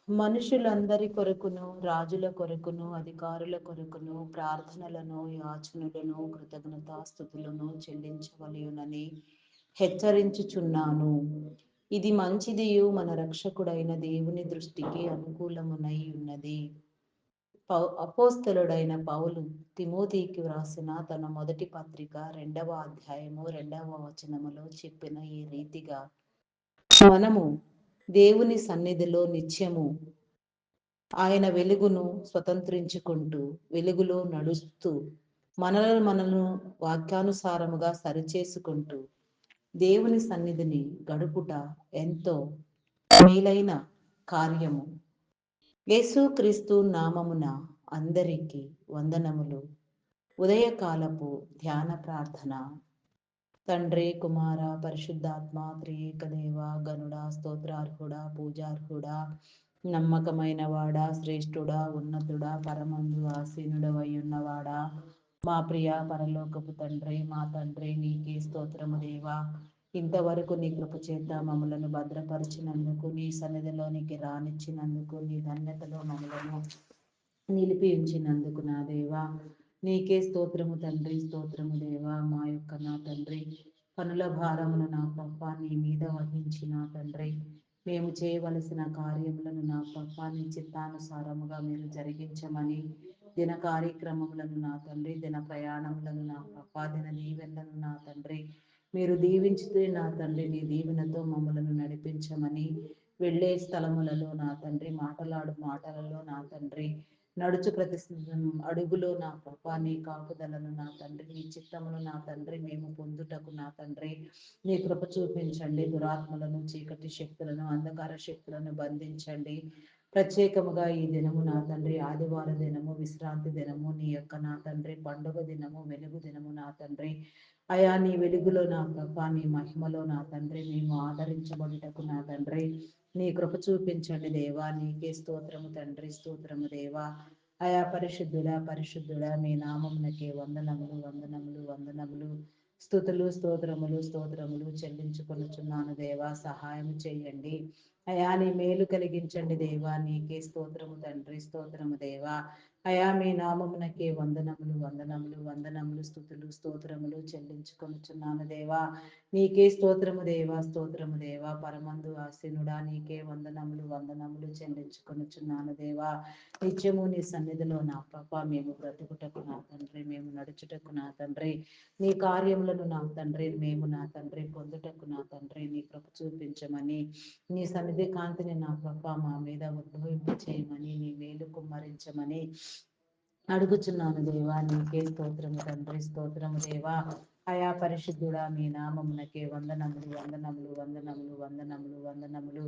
మనుషులందరి కొరకును, రాజుల కొరకును, అధికారుల కొరకును ప్రార్థనలను, యాచనలను, కృతజ్ఞతాస్తుతులను చెల్లించవలయునని హెచ్చరించుచున్నాను. ఇది మంచిదియు మన రక్షకుడైన దేవుని దృష్టికి అనుకూలమునై ఉన్నది. అపోస్తలుడైన పౌలు తిమోతికి వ్రాసిన తన మొదటి పత్రిక 2వ అధ్యాయము 2వ వచనములో చెప్పిన ఈ రీతిగా మనము దేవుని సన్నిధిలో నిత్యము ఆయన వెలుగును స్వతంత్రించుకుంటూ వెలుగులో నడుస్తూ మనలను వాక్యానుసారముగా సరిచేసుకుంటూ దేవుని సన్నిధిని గడుపుట ఎంతో మేలైన కార్యము. యేసుక్రీస్తు నామమున అందరికీ వందనములు. ఉదయకాలపు ధ్యాన ప్రార్థన. తండ్రి, కుమార, పరిశుద్ధాత్మ త్రియేక దేవ గనుడా, స్తోత్రార్హుడా, పూజార్హుడా, నమ్మకమైన వాడా, శ్రేష్ఠుడా, ఉన్నతుడా, పరమందు ఆసీనుడవై ఉన్నవాడా, మా ప్రియ పరలోకపు తండ్రి, మా తండ్రి, నీకే స్తోత్రము దేవా. ఇంతవరకు నీ కృప చేత మమ్మలను భద్రపరిచినందుకు, నీ సన్నిధిలోనికి రానిచ్చినందుకు, నీ ధన్యతలో మమ్మలను నిలిపి ఉంచినందుకు నా దేవా నీకే స్తోత్రము తండ్రి, స్తోత్రము దేవా. మా యొక్క నా తండ్రి పనుల భారమును నా పప్ప నీ మీద వహించి నా తండ్రి మేము చేయవలసిన కార్యములను నా పప్ప నీ చిత్తానుసారముగా మీరు జరిగించమని, దిన కార్యక్రమములను నా తండ్రి, దిన ప్రయాణములను నా పప్ప, దిన దీవెనలను నా తండ్రి మీరు దీవించితే నా తండ్రి నీ దీవెనతో మమ్మలను నడిపించమని, వెళ్ళే స్థలములలో నా తండ్రి, మాటలాడు మాటలలో నా తండ్రి, నడుచు ప్రతి అడుగులో నా ప్రభా నీ కాపుదలను నా తండ్రి, నీ చిత్తమును నా తండ్రి మేము పొందుటకు నా తండ్రి నీ కృప చూపించండి. దురాత్మలను, చీకటి శక్తులను, అంధకార శక్తులను బంధించండి. ప్రత్యేకముగా ఈ దినము నా తండ్రి ఆదివార దినము, విశ్రాంతి దినము, నీ యొక్క నా తండ్రి పండుగ దినము, వెలుగు దినము నా తండ్రి అయా నీ వెలుగులో నా ప్రభా నీ మహిమలో నా తండ్రి మేము ఆదరించబడుటకు నా తండ్రి నీ కృప చూపించండి దేవా. నీకే స్తోత్రము తండ్రి, స్తోత్రము దేవా. అయా పరిశుద్ధుడా, పరిశుద్ధుడా, మీ నామమునకే వందనములు, వందనములు, వందనములు, స్తుతులు, స్తోత్రములు, స్తోత్రములు చెల్లించుకొనుచున్నాను దేవా. సహాయం చేయండి అయా. నీ మేలు కలిగించండి దేవా. నీకే స్తోత్రము తండ్రి, స్తోత్రము దేవా. అయా మీ నామమునకే వందనములు, వందనములు, వందనములు, స్తుతులు, స్తోత్రములు చెల్లించుకొనుచున్నాను దేవా. నీకే స్తోత్రము దేవా, స్తోత్రము దేవా. పరమందు ఆసీనుడా నీకే వందనములు, వందనములు చెల్లించుకొనుచున్నాను దేవా. నిత్యము నీ సన్నిధిలో నా ప్రభ మేము బ్రతుకుటకు నా తండ్రి, మేము నడుచుటకు నా తండ్రి, నీ కార్యములను నా తండ్రి మేము నా తండ్రి పొందుటకు నా తండ్రి నీ కృప చూపించమని, నీ సన్నిధి కాంతిని నా ప్రభ మా మీద ఉద్భవింప చేయమని, నీ మేలు కుమ్మరించమని అడుగుచున్నాను దేవా. నీకే స్తోత్రము తండ్రి, స్తోత్రము దేవా. అయా పరిశుద్ధుడా మీ నామమునకే వందనములు, వందనములు, వందనములు, వందనములు, వందనములు,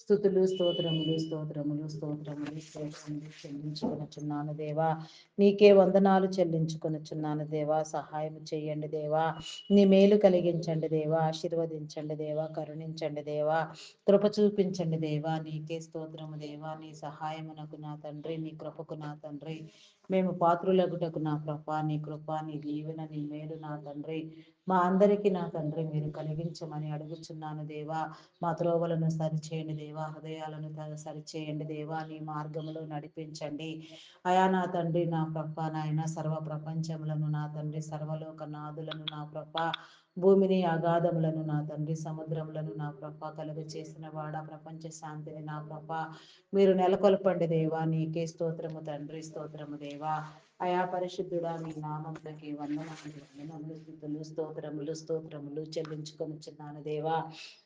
స్తుతులు, స్తోత్రములు, స్తోత్రములు, స్తోత్రములు, స్తోత్రములు చెల్లించుకొనుచున్నాను దేవా. నీకే వందనాలు చెల్లించుకొనుచున్నాను దేవా. సహాయం చేయండి దేవా. నీ మేలు కలిగించండి దేవా. ఆశీర్వదించండి దేవా. కరుణించండి దేవా. కృప చూపించండి దేవా. నీకే స్తోత్రము దేవా. నీ సహాయమునకు నా తండ్రి, నీ కృపకు నా తండ్రి మేము పాత్రులగుటకు నా ప్రభా నీ కృప, నీ దీవెన, నీ మేలు నా తండ్రి మా అందరికీ నా తండ్రి మీరు కలిగించమని అడుగుచున్నాను దేవా. మా త్రోవలను సరిచేయండి దేవా. హృదయాలను సరిచేయండి దేవా. నీ మార్గములో నడిపించండి అయా నా తండ్రి. నా ప్రభ నాయన సర్వ ప్రపంచములను నా తండ్రి, సర్వలోక నాదులను నా ప్రభ, భూమిని అగాధములను నా తండ్రి, సముద్రములను నా ప్రభ కలుగ చేసిన వాడ, ప్రపంచ శాంతిని నా ప్రభ మీరు నెలకొల్పండి దేవా. నీకే స్తోత్రము తండ్రి, స్తోత్రము దేవా. అయా పరిశుద్ధుడా మీ నామములకి వందనములు, వందనములు, స్తుతులు, స్తోత్రములు, స్తోత్రములు చెల్లించుకొనుచున్నాను దేవా.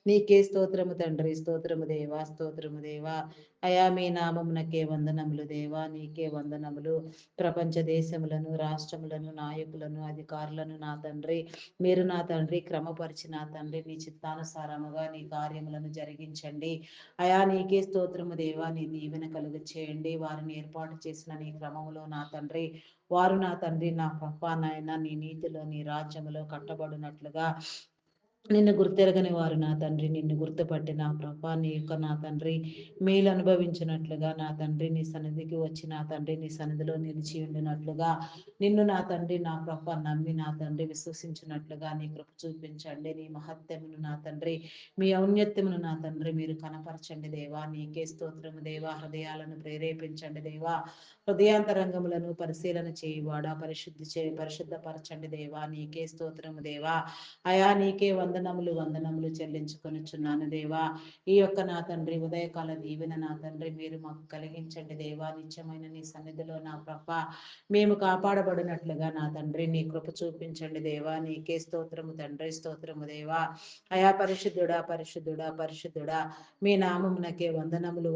నీకే స్తోత్రము తండ్రి, స్తోత్రము దేవా, స్తోత్రము దేవా. అయా మీ నామమునకే వందనములు దేవా. నీకే వందనములు. ప్రపంచ దేశములను, రాష్ట్రములను, నాయకులను, అధికారులను నా తండ్రి మీరు నా తండ్రి క్రమపరిచి నా తండ్రి నీ చిత్తానుసారముగా నీ కార్యములను జరిగించండి అయా. నీకే స్తోత్రము దేవా. నీ దీవెన కలుగ చేయండి. వారిని ఏర్పాటు చేసిన నీ క్రమములో నా తండ్రి వారు నా తండ్రి నా ప్రభా నాయన నీ నీతిలో నీ రాజ్యములో కట్టబడినట్లుగా నిన్ను గుర్తెరగని వారు నా తండ్రి నిన్ను గుర్తుపట్టి నా ప్రభా నీ యొక్క నా తండ్రి మేలు అనుభవించినట్లుగా నా తండ్రి నీ సన్నిధికి వచ్చి నా తండ్రి నీ సన్నిధిలో నిలిచి ఉండినట్లుగా నిన్ను నా తండ్రి నా ప్రభ నమ్మి నా తండ్రి విశ్వసించినట్లుగా నీ కృప చూపించండి. నీ మహత్యమును నా తండ్రి మీ ఔన్నత్యమును నా తండ్రి మీరు కనపరచండి దేవా. నీకే స్తోత్రము దేవా. హృదయాలను ప్రేరేపించండి దేవా. హృదయాంతరంగములను పరిశీలన చేయువాడా పరిశుద్ధపరచండి దేవా. నీకే స్తోత్రము దేవా. అయా నీకే వందనములు చెల్లించుకొనిచున్నాను దేవా. ఈ యొక్క నా తండ్రి ఉదయకాల దీవెన నా తండ్రి మీరు మాకు కలిగించండి దేవా. నిత్యమైన నీ సన్నిధిలో నా ప్రభ మేము కాపాడబడినట్లుగా నా తండ్రి నీ కృప చూపించండి దేవా. నీకే స్తోత్రము తండ్రి. స్తోత్రము దేవా. అయా పరిశుద్ధుడా పరిశుద్ధుడా పరిశుద్ధుడా మీ నామమునకే వందనములు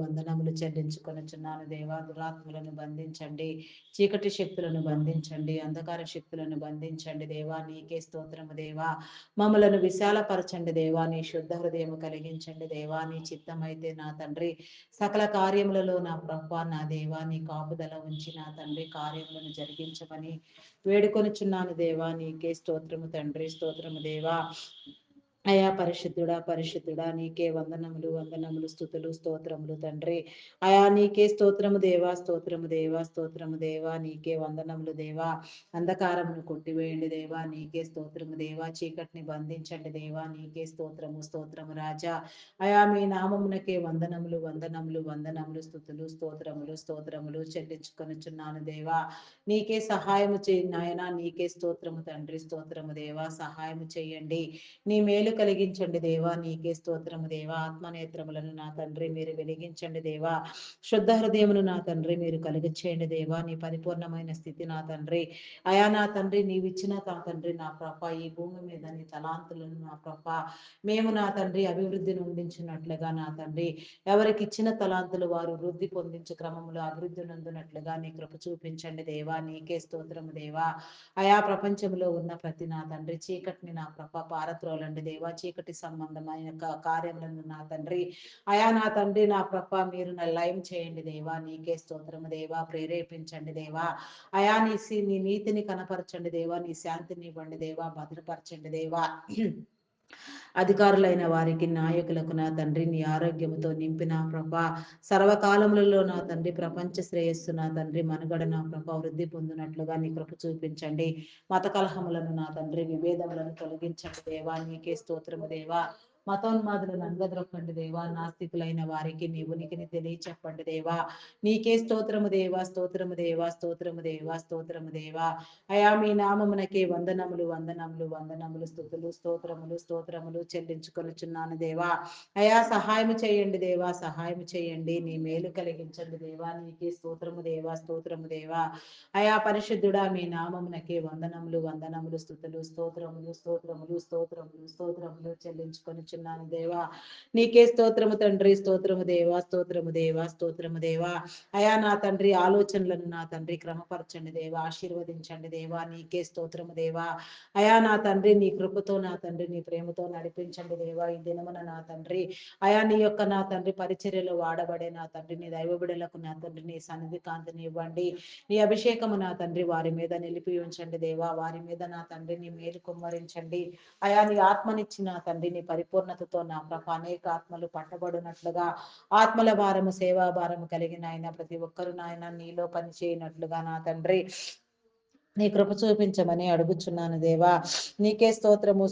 చెల్లించుకొనిచున్నాను దేవా. దురాత్మలను బంధించండి, చీకటి శక్తులను బంధించండి, అంధకార శక్తులను బంధించండి దేవా. నీకే స్తోత్రము దేవా. మమ్మలను విశాలపరచండి దేవా. నీ శుద్ధ హృదయము కలిగించండి దేవా. నీ చిత్తమైతే నా తండ్రి సకల కార్యములలో నా ప్రభా నా దేవా నీ కాపుదల ఉంచి నా తండ్రి కార్యములను జరిగించమని వేడుకొనుచున్నాను దేవా. నీకే స్తోత్రము తండ్రి. స్తోత్రము దేవా. అయా పరిశుద్ధుడా నీకే వందనములు స్థుతులు స్తోత్రములు తండ్రి. అయా నీకే స్తోత్రము దేవా. స్తోత్రము దేవా నీకే వందనములు దేవా. అంధకారమును కొట్టివేయండి దేవా. నీకే స్తోత్రము దేవా. చీకటిని బంధించండి దేవా. నీకే స్తోత్రము రాజా. అయా మీ నామమునకే వందనములు స్తోత్రములు చెల్లించుకొనుచున్నాను దేవా. నీకే సహాయము చేయి నాయనా. నీకే స్తోత్రము తండ్రి. స్తోత్రము దేవా. సహాయము చేయండి. నీ మేలు కలిగించండి దేవా. నీకే స్తోత్రము దేవా. ఆత్మనేత్రములను నా తండ్రి మీరు వెలిగించండి దేవా. శుద్ధ హృదయమును నా తండ్రి మీరు కలుగచేయండి దేవా. నీ పరిపూర్ణమైన స్థితి నా తండ్రి అయా నా తండ్రి నీవిచ్చిన నా తండ్రి నా ప్రభ ఈ భూమి మీద నీ తలాంతులను నా ప్రభ మేము నా తండ్రి అభివృద్ధిని ఉండించినట్లుగా నా తండ్రి ఎవరికి ఇచ్చిన తలాంతులు వారు వృద్ధి పొందించే క్రమంలో అభివృద్ధి నందునట్లుగా నీ కృప చూపించండి దేవా. నీకే స్తోత్రము దేవా. అయా ప్రపంచంలో ఉన్న ప్రతి నా తండ్రి చీకటిని నా ప్రభ పారద్రోలండి దేవా. చీకటి సంబంధమైన కార్యములను నా తండ్రి అయా నా తండ్రి నా ప్రభ మీరు నా లయం చేయండి దేవా. నీకే స్తోత్రము దేవా. ప్రేరేపించండి దేవా. అయా నీ నీతిని కనపరచండి దేవా. నీ శాంతిని ఇవ్వండి దేవా. భద్రపరచండి దేవా. అధికారులైన వారికి నాయకులకు నా తండ్రి నీ ఆరోగ్యముతో నింపిన ప్రభ సర్వకాలములలో నా తండ్రి ప్రపంచ శ్రేయస్సు నా తండ్రి మనుగడ నా ప్రభ వృద్ధి పొందినట్లుగా నీ కృప చూపించండి. మత కలహములను నా తండ్రి విభేదములను తొలగించండి దేవా. నీకే స్తోత్రము దేవా. మతోన్మాదులను అంగద్రొక్కండి దేవా. నాస్తికులైన వారికి నీ ఉనికిని తెలియచెప్పండి దేవా. నీకే స్తోత్రము దేవా. స్తోత్రము దేవా. అయా మీ నామమునకే వందనములు స్తోత్రములు చెల్లించుకొనుచున్నాను దేవా. అయా సహాయము చేయండి దేవా. సహాయము చేయండి. నీ మేలు కలిగించండి దేవా. నీకే స్తోత్రము దేవా. అయా పరిశుద్ధుడా మీ నామమునకే వందనములు స్తోత్రములు చెల్లించుకొనుచున్నాను దేవా. నీకే స్తోత్రము తండ్రి. స్తోత్రము దేవా. అయా నా తండ్రి ఆలోచనలను నా తండ్రి క్రమపరచండి దేవా. ఆశీర్వదించండి దేవా. నీకే స్తోత్రము దేవా. అయా నా తండ్రి నీ కృపతో నా తండ్రి నీ ప్రేమతో నడిపించండి దేవా. ఈ దినమున నా తండ్రి అయా నీ యొక్క నా తండ్రి పరిచర్యలో వాడబడే నా తండ్రి నీ దైవబిడలకు నా తండ్రి నీ సన్నిధి కాంతిని ఇవ్వండి. నీ అభిషేకము నా తండ్రి వారి మీద నిలిపి ఉంచండి దేవా. వారి మీద నా తండ్రి నీ మేలు కుమ్మరించండి. అయా నీ ఆత్మనిచ్చి నా తండ్రి నీ పరిపూర్ణతతో నా ప్రభ అనేక ఆత్మలు పట్టబడినట్లుగా ఆత్మల భారము సేవా భారము కలిగిన ఆయన ప్రతి ఒక్కరు నాయన నీలో పని చేయనట్లుగా నా తండ్రి నీ కృప చూపించమని అడుగుచున్నాను దేవా. నీకే స్తోత్రము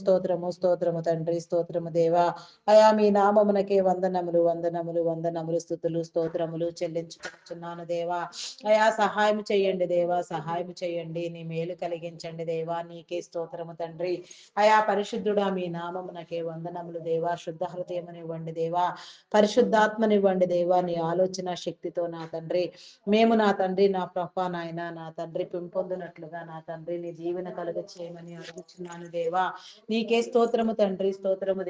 తండ్రి. స్తోత్రము దేవా. అయా మీ నామమునకే వందనములు స్తోత్రములు చెల్లించుకుంటున్నాను దేవా. అయా సహాయం చేయండి దేవా. సహాయం చేయండి. నీ మేలు కలిగించండి దేవా. నీకే స్తోత్రము తండ్రి. అయా పరిశుద్ధుడా మీ నామమునకే వందనములు దేవా. శుద్ధ హృదయమునివ్వండి దేవా. పరిశుద్ధాత్మనివ్వండి దేవా. నీ ఆలోచన శక్తితో నా తండ్రి మేము నా తండ్రి నా ప్రభ నాయన నా తండ్రి పెంపొందినట్లుగా నా తండ్రి నీ దీవెన కలుగ చేయమని అడుగుచున్నాను దేవా. నీకే స్తోత్రము తండ్రి. స్తోత్రము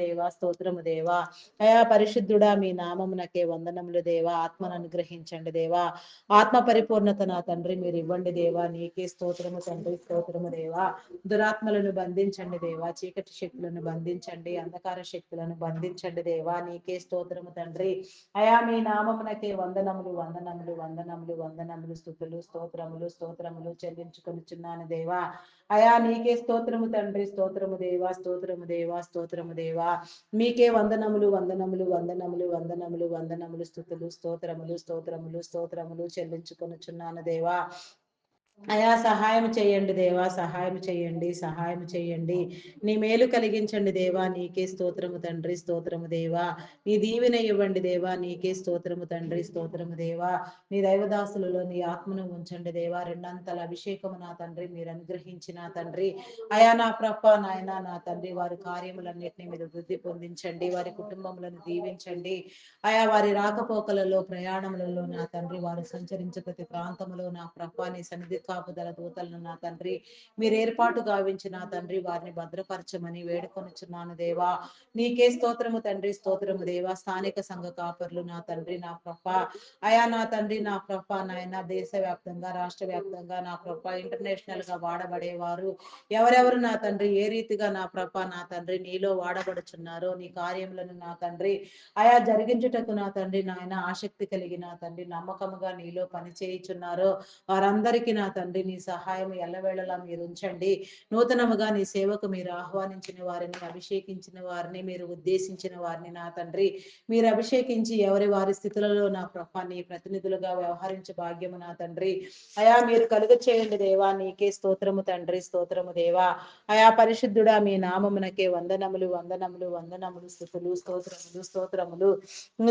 దేవా. అయా పరిశుద్ధుడా మీ నామమునకే వందనములు దేవా. ఆత్మను అనుగ్రహించండి దేవా. ఆత్మ పరిపూర్ణత నా తండ్రి మీరు ఇవ్వండి దేవా. నీకే స్తోత్రము తండ్రి. స్తోత్రము దేవా. దురాత్మలను బంధించండి దేవా. చీకటి శక్తులను బంధించండి. అంధకార శక్తులను బంధించండి దేవా. నీకే స్తోత్రము తండ్రి. అయా మీ నామమునకే వందనములు స్తోత్రములు చెల్లించుకొనుచున్నాను కొనుచున్నాను దేవా. అయా నీకే స్తోత్రము తండ్రి, స్తోత్రము దేవా, స్తోత్రము దేవా, స్తోత్రము దేవా. మీకే వందనములు, వందనములు, వందనములు, వందనములు, వందనములు, స్తుతులు, స్తోత్రములు, స్తోత్రములు, స్తోత్రములు చెల్లించుకొనుచున్నాను దేవా. అయా సహాయం చేయండి దేవా, సహాయం చేయండి, సహాయం చేయండి. నీ మేలు కలిగించండి దేవా, నీకే స్తోత్రము తండ్రి, స్తోత్రము దేవా. నీ దీవెన ఇవ్వండి దేవా, నీకే స్తోత్రము తండ్రి, స్తోత్రము దేవా. నీ దైవదాసులలో నీ ఆత్మను ఉంచండి దేవా. రెండంతల అభిషేకము నా తండ్రి మీరు అనుగ్రహించిన తండ్రి. అయా నా ప్రభ నాయన నా తండ్రి, వారి కార్యములన్నిటినీ మీరు వృద్ధి పొందించండి, వారి కుటుంబములను దీవించండి. అయా వారి రాకపోకలలో, ప్రయాణములలో నా తండ్రి, వారు సంచరించే ప్రతి ప్రాంతంలో నా ప్రభ నీ సన్నిధి కాపుదల దూతలను నా తండ్రి మీరు ఏర్పాటు గావించి నా తండ్రి వారిని భద్రపరచమని వేడుకొనుచున్నాను దేవా. నీకే స్తోత్రము తండ్రి, స్తోత్రము దేవా. స్థానిక సంఘ కాపర్లు నా తండ్రి నా ప్రభ, అయా నా తండ్రి నా ప్రభ నాయన, దేశవ్యాప్తంగా రాష్ట్ర వ్యాప్తంగా నా ప్రభ ఇంటర్నేషనల్ గా వాడబడేవారు ఎవరెవరు నా తండ్రి ఏ రీతిగా నా ప్రభ నా తండ్రి నీలో వాడబడుచున్నారో, నీ కార్యములను నా తండ్రి అయా జరిగించుటకు నా తండ్రి నాయన ఆసక్తి కలిగి నా తండ్రి నమ్మకముగా నీలో పని చేయుచున్నారో వారందరికీ నా తండ్రి నీ సహాయం ఎల్లవేళలా మీరు ఉంచండి. నూతనముగా నీ సేవకు మీరు ఆహ్వానించిన వారిని, అభిషేకించిన వారిని, మీరు ఉద్దేశించిన వారిని నా తండ్రి మీరు అభిషేకించి ఎవరి వారి స్థితులలో నా ప్రభ నీ ప్రతినిధులుగా వ్యవహరించే భాగ్యము నా తండ్రి అయా మీరు కలుగ చేయండి దేవా. నీకే స్తోత్రము తండ్రి, స్తోత్రము దేవా. అయా పరిశుద్ధుడా మీ నామమునకే వందనములు, వందనములు, వందనములు, స్థుతులు, స్తోత్రములు, స్తోత్రములు,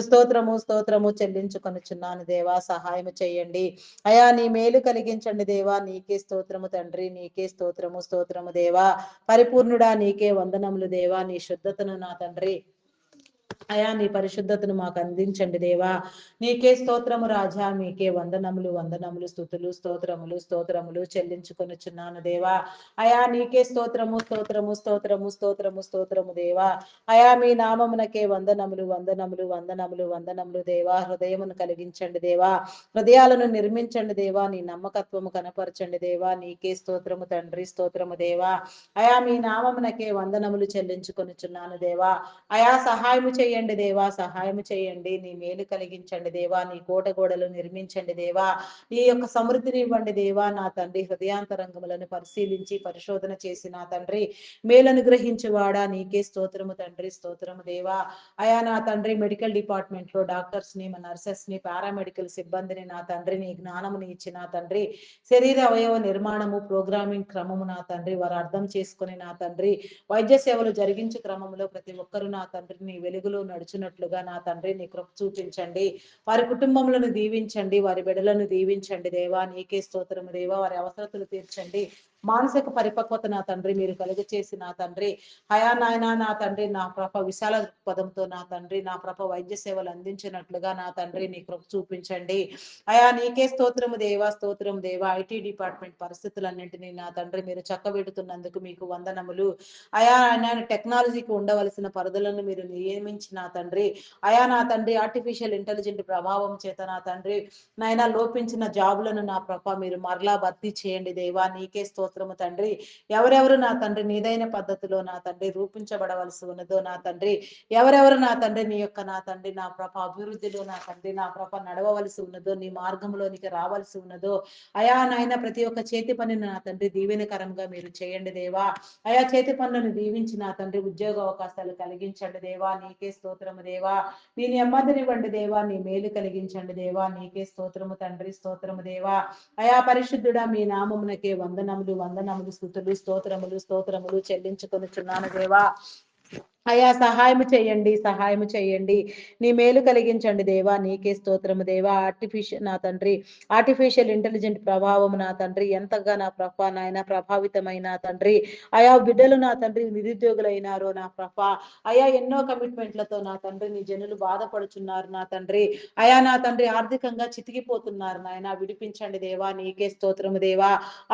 స్తోత్రము, స్తోత్రము చెల్లించుకొనుచున్నాను దేవా. సహాయం చేయండి అయా. నీ మేలు కలిగించండి దేవా. నీకే స్తోత్రము తండ్రి, నీకే స్తోత్రము, స్తోత్రము దేవా. పరిపూర్ణుడా నీకే వందనములు దేవా. నీ శుద్ధతను నా తండ్రి అయా నీ పరిశుద్ధతను మాకు అందించండి దేవా. నీకే స్తోత్రము రాజా, మీకే వందనములు, వందనములు, స్థుతులు, స్తోత్రములు, స్తోత్రములు చెల్లించుకొనుచున్నాను దేవా. అయా నీకే స్తోత్రము, స్తోత్రము, స్తోత్రము, స్తోత్రము, స్తోత్రము దేవా. అయా మీ నామమునకే వందనములు, వందనములు, వందనములు, వందనములు దేవా. హృదయమును కలిగించండి దేవా, హృదయాలను నిర్మించండి దేవా. నీ నమ్మకత్వము కనపరచండి దేవా. నీకే స్తోత్రము తండ్రి, స్తోత్రము దేవా. అయా మీ నామమునకే వందనములు చెల్లించుకొనుచున్నాను దేవా. అయా సహాయము చేయండి దేవా, సహాయము చేయండి. నీ మేలు కలిగించండి దేవా. నీ కోట గోడలు నిర్మించండి దేవా. నీ యొక్క సమృద్ధిని ఇవ్వండి దేవా. నా తండ్రి హృదయాంతరంగములను పరిశీలించి పరిశోధన చేసి నా తండ్రి మేలను గ్రహించువాడా నీకే స్తోత్రము తండ్రి, స్తోత్రము దేవా. అయా నా తండ్రి మెడికల్ డిపార్ట్మెంట్ లో డాక్టర్స్ ని, నర్సెస్ ని, పారామెడికల్ సిబ్బందిని నా తండ్రి నీ జ్ఞానముని ఇచ్చి నా తండ్రి శరీర అవయవ నిర్మాణము, ప్రోగ్రామింగ్ క్రమము నా తండ్రి వారు అర్థం చేసుకుని నా తండ్రి వైద్య సేవలు జరిగించే క్రమంలో ప్రతి ఒక్కరూ నా తండ్రి నీ వెలుగులో నడుచున్నట్లుగా నా తండ్రి నీ కృప చూపించండి. వారి కుటుంబములను దీవించండి, వారి బిడ్డలను దీవించండి దేవా. నీకే స్తోత్రము దేవా. వారి అవసరతలు తీర్చండి. మానసిక పరిపక్వత నా తండ్రి మీరు కలుగ చేసి నా తండ్రి హయా నాయన నా తండ్రి నా ప్రభ విశాల పదంతో నా తండ్రి నా ప్రభ వైద్య సేవలు అందించినట్లుగా నా తండ్రి నీ కృప చూపించండి. అయా నీకే స్తోత్రము దేవా, స్తోత్రము దేవా. ఐటీ డిపార్ట్మెంట్ పరిస్థితులన్నింటినీ నా తండ్రి మీరు చక్కబెడుతున్నందుకు మీకు వందనములు. అయా ఆయన టెక్నాలజీకి ఉండవలసిన పరిధులను మీరు నియమించిన తండ్రి అయా నా తండ్రి ఆర్టిఫిషియల్ ఇంటెలిజెంట్ ప్రభావం చేత నా తండ్రి నాయన లోపించిన జాబులను నా ప్రభ మీరు మరలా భర్తీ చేయండి దేవా. నీకే స్తోత్రము తండ్రి. ఎవరెవరు నా తండ్రి నీదైన పద్ధతిలో నా తండ్రి రూపించబడవలసి ఉన్నదో నా తండ్రి ఎవరెవరు నా తండ్రి నీ యొక్క నా తండ్రి నా ప్రభ అభివృద్ధిలో నా తండ్రి నా ప్రభ నడవవలసి ఉన్నదో, నీ మార్గంలోనికి రావాల్సి ఉన్నదో అయా నాయన ప్రతి ఒక్క చేతి పనిని నా తండ్రి దీవెనకరంగా మీరు చేయండి దేవా. అయా చేతి పనులను దీవించి నా తండ్రి ఉద్యోగ అవకాశాలు కలిగించండి దేవా. నీకే స్తోత్రము దేవా. నీ నెమ్మదినివ్వండి దేవా. నీ మేలు కలిగించండి దేవా. నీకే స్తోత్రము తండ్రి, స్తోత్రము దేవా. అయా పరిశుద్ధుడా మీ నామమునకే వందనములు, వందనములు, స్థుతులు, స్తోత్రములు, స్తోత్రములు చెల్లించుకొనుచున్నాను దేవా. అయా సహాయము చేయండి, సహాయము చేయండి. నీ మేలు కలిగించండి దేవా. నీకే స్తోత్రము దేవా. ఆర్టిఫిషియల్ నా తండ్రి ఆర్టిఫిషియల్ ఇంటెలిజెంట్ ప్రభావం నా తండ్రి ఎంతగా నా ప్రభ నాయన ప్రభావితమైన తండ్రి అయా బిడ్డలు నా తండ్రి నిరుద్యోగులైనారో నా ప్రభ అయా ఎన్నో కమిట్మెంట్లతో నా తండ్రి నీ జనులు బాధపడుచున్నారు నా తండ్రి అయా నా తండ్రి ఆర్థికంగా చితికిపోతున్నారు నాయన విడిపించండి దేవా. నీకే స్తోత్రము దేవా.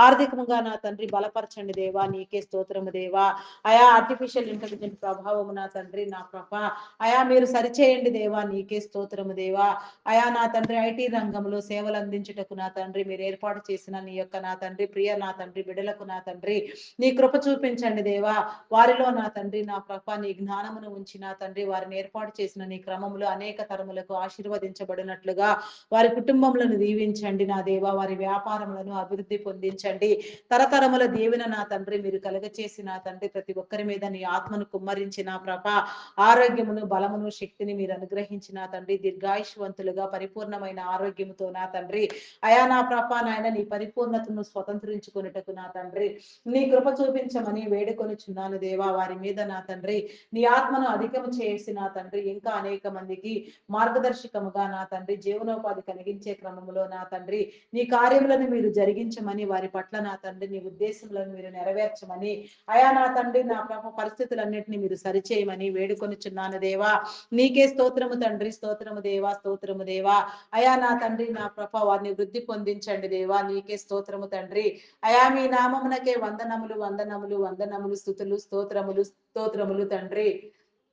ఆర్థికంగా నా తండ్రి బలపరచండి దేవా. నీకే స్తోత్రము దేవా. అయా ఆర్టిఫిషియల్ ఇంటెలిజెంట్ ప్రభావం స్వభావము నా తండ్రి నా ప్రభ అయా మీరు సరిచేయండి దేవా, నీకే స్తోత్రము దేవా. అయా నా తండ్రి ఐటీ రంగంలో సేవలు అందించుటకు నా తండ్రి మీరు ఏర్పాటు చేసిన నీ యొక్క నా తండ్రి ప్రియ నా తండ్రి బిడలకు నా తండ్రి నీ కృప చూపించండి దేవా. వారిలో నా తండ్రి నా ప్రభ నీ జ్ఞానమును ఉంచి నా తండ్రి వారిని ఏర్పాటు చేసిన నీ క్రమములో అనేక తరములకు ఆశీర్వదించబడినట్లుగా వారి కుటుంబములను దీవించండి నా దేవా. వారి వ్యాపారములను అభివృద్ధి పొందించండి. తరతరముల దీవెన నా తండ్రి మీరు కలుగచేసి నా తండ్రి ప్రతి ఒక్కరి మీద నీ ఆత్మను కుమ్మరించి నా ప్రభ ఆరోగ్యమును బలమును శక్తిని మీరు అనుగ్రహించిన తండ్రి దీర్ఘాయుష్వంతులుగా పరిపూర్ణమైన ఆరోగ్యముతో నా తండ్రి అయా నా ప్రభ నాయన నీ పరిపూర్ణతను స్వతంత్రించుకున్నటకు నా తండ్రి నీ కృప చూపించమని వేడుకొనిచున్నాను దేవా. వారి మీద నా తండ్రి నీ ఆత్మను అధికము చేసి నా తండ్రి ఇంకా అనేక మందికి మార్గదర్శకముగా నా తండ్రి జీవనోపాధి కలిగించే క్రమములో నా తండ్రి నీ కార్యములను మీరు జరిగించమని వారి పట్ల నా తండ్రి నీ ఉద్దేశములను మీరు నెరవేర్చమని అయా నా తండ్రి నా ప్రభ పరిస్థితులన్నింటినీ మీరు సరిచేయమని వేడుకొనిచున్నాను దేవా. నీకే స్తోత్రము తండ్రి, స్తోత్రము దేవా, స్తోత్రము దేవా. అయా నా తండ్రి నా ప్రభ వారిని వృద్ధి పొందించండి దేవా. నీకే స్తోత్రము తండ్రి. అయా మీ నామమునకే వందనములు వందనములు వందనములు స్తుతులు స్తోత్రములు స్తోత్రములు తండ్రి.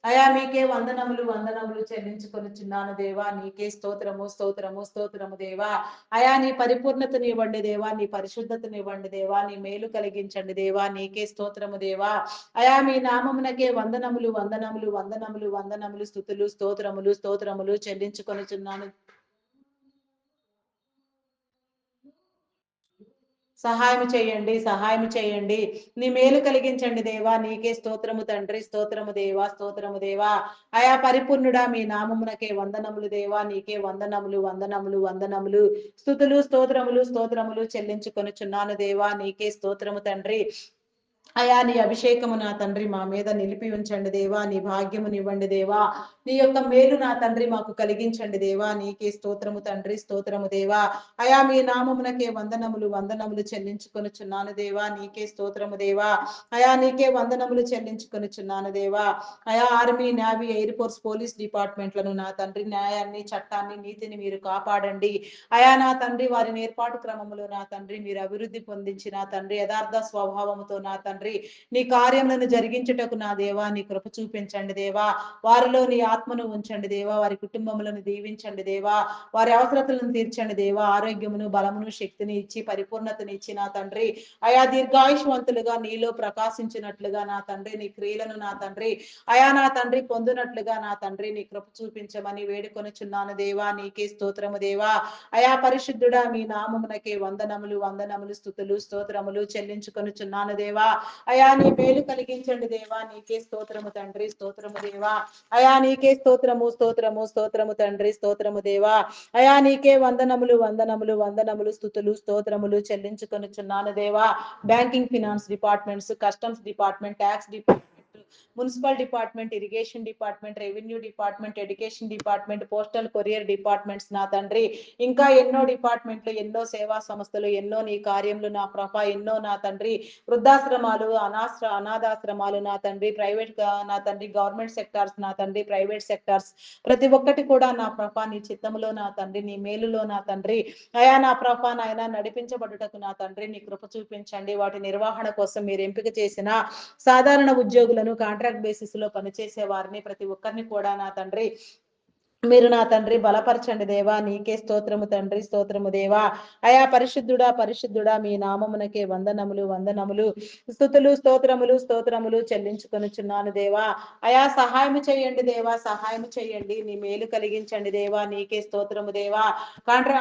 అయా మీకే వందనములు వందనములు చెల్లించుకొనిచున్నాను దేవా. నీకే స్తోత్రము స్తోత్రము స్తోత్రము దేవా. అయా నీ పరిపూర్ణతని ఇవ్వండి దేవా, నీ పరిశుద్ధతని ఇవ్వండి దేవా, నీ మేలు కలిగించండి దేవా. నీకే స్తోత్రము దేవా. అయా మీ నామమునకే వందనములు వందనములు వందనములు వందనములు స్తుతులు స్తోత్రములు స్తోత్రములు చెల్లించుకొనిచున్నాను. సహాయం చేయండి, సహాయం చేయండి. నీ మేలు కలిగించండి దేవా. నీకే స్తోత్రము తండ్రి, స్తోత్రము దేవా, స్తోత్రము దేవా. అయా పరిపూర్ణుడా మీ నామమునకే వందనములు దేవా. నీకే వందనములు వందనములు వందనములు స్తుతులు స్తోత్రములు స్తోత్రములు చెల్లించుకొనుచున్నాను దేవా. నీకే స్తోత్రము తండ్రి. అయా నీ అభిషేకము నా తండ్రి మా మీద నిలిపి ఉంచండి దేవా. నీ భాగ్యమునివ్వండి దేవా. నీ యొక్క మేలు నా తండ్రి మాకు కలిగించండి దేవా. నీకే స్తోత్రము తండ్రి, స్తోత్రము దేవా. అయా మీ నామమునకే వందనములు వందనములు చెల్లించుకొనుచున్నాను దేవా. నీకే స్తోత్రము దేవా. అయా నీకే వందనములు చెల్లించుకొనుచున్నాను దేవా. అయా army, navy, air force, police డిపార్ట్మెంట్లను నా తండ్రి న్యాయాన్ని, చట్టాన్ని, నీతిని మీరు కాపాడండి. అయా నా తండ్రి వారిని ఏర్పాటు క్రమములో నా తండ్రి మీరు అభివృద్ధి పొందించి నా తండ్రి యథార్థ స్వభావముతో నా తండ్రి నీ కార్యములను జరిగించుటకు నా దేవా నీ కృప చూపించండి దేవా. వారిలో నీ ఆత్మను ఉంచండి దేవా. వారి కుటుంబములను దీవించండి దేవా. వారి అవసరతలను తీర్చండి దేవా. ఆరోగ్యమును బలమును శక్తిని ఇచ్చి పరిపూర్ణతని ఇచ్చి నా తండ్రి అయా దీర్ఘాయుష్వంతులుగా నీలో ప్రకాశించినట్లుగా నా తండ్రి నీ క్రియలను నా తండ్రి అయా నా తండ్రి పొందినట్లుగా నా తండ్రి నీ కృప చూపించమని వేడుకొనుచున్నాను దేవా. నీకే స్తోత్రము దేవా. అయా పరిశుద్ధుడా మీ నామమునకే వందనములు వందనములు స్తుతులు స్తోత్రములు చెల్లించుకొనుచున్నాను దేవా. అయా నీ మేలు కలిగించండి దేవా. నీకే స్తోత్రము తండ్రి, స్తోత్రము దేవా. అయా నీకే స్తోత్రము స్తోత్రము స్తోత్రము తండ్రి, స్తోత్రము దేవా. అయా నీకే వందనములు వందనములు వందనములు స్తుతులు స్తోత్రములు చెల్లించుకొనుచున్నాను దేవా. Banking, finance departments, customs department, tax department, municipal department, irrigation department, revenue department, education department, postal courier departments నా తండ్రి ఇంకా ఎన్నో డిపార్ట్మెంట్లు, ఎన్నో సేవా సంస్థలు, ఎన్నో నీ కార్యములు నా ప్రభ, ఎన్నో నా తండ్రి వృద్ధాశ్రమాలు, అనాథాశ్రమాలు నా తండ్రి ప్రైవేట్ నా తండ్రి గవర్నమెంట్ సెక్టార్స్ నా తండ్రి ప్రైవేట్ సెక్టార్స్ ప్రతి ఒక్కటి కూడా నా ప్రభ నీ చిత్తములో నా తండ్రి నీ మేలులో నా తండ్రి అయా నా ప్రభ నాయన నడిపించబడుటకు నా తండ్రి నీ కృప చూపించండి. వాటి నిర్వహణ కోసం మీరు ఎంపిక చేసిన సాధారణ ఉద్యోగులను, కాంట్రాక్ట్ బేసిస్ లో పనిచేసే వారిని ప్రతి ఒక్కరిని కూడా నా తండ్రి మీరు నా తండ్రి బలపరచండి దేవా. నీకే స్తోత్రము తండ్రి, స్తోత్రము దేవా. అయా పరిశుద్ధుడా పరిశుద్ధుడా మీ నామమునకే వందనములు వందనములు స్తుతులు స్తోత్రములు స్తోత్రములు చెల్లించుకొనుచున్నాను దేవా. అయా సహాయం చేయండి దేవా, సహాయం చేయండి. నీ మేలు కలిగించండి దేవా. నీకే స్తోత్రము దేవా.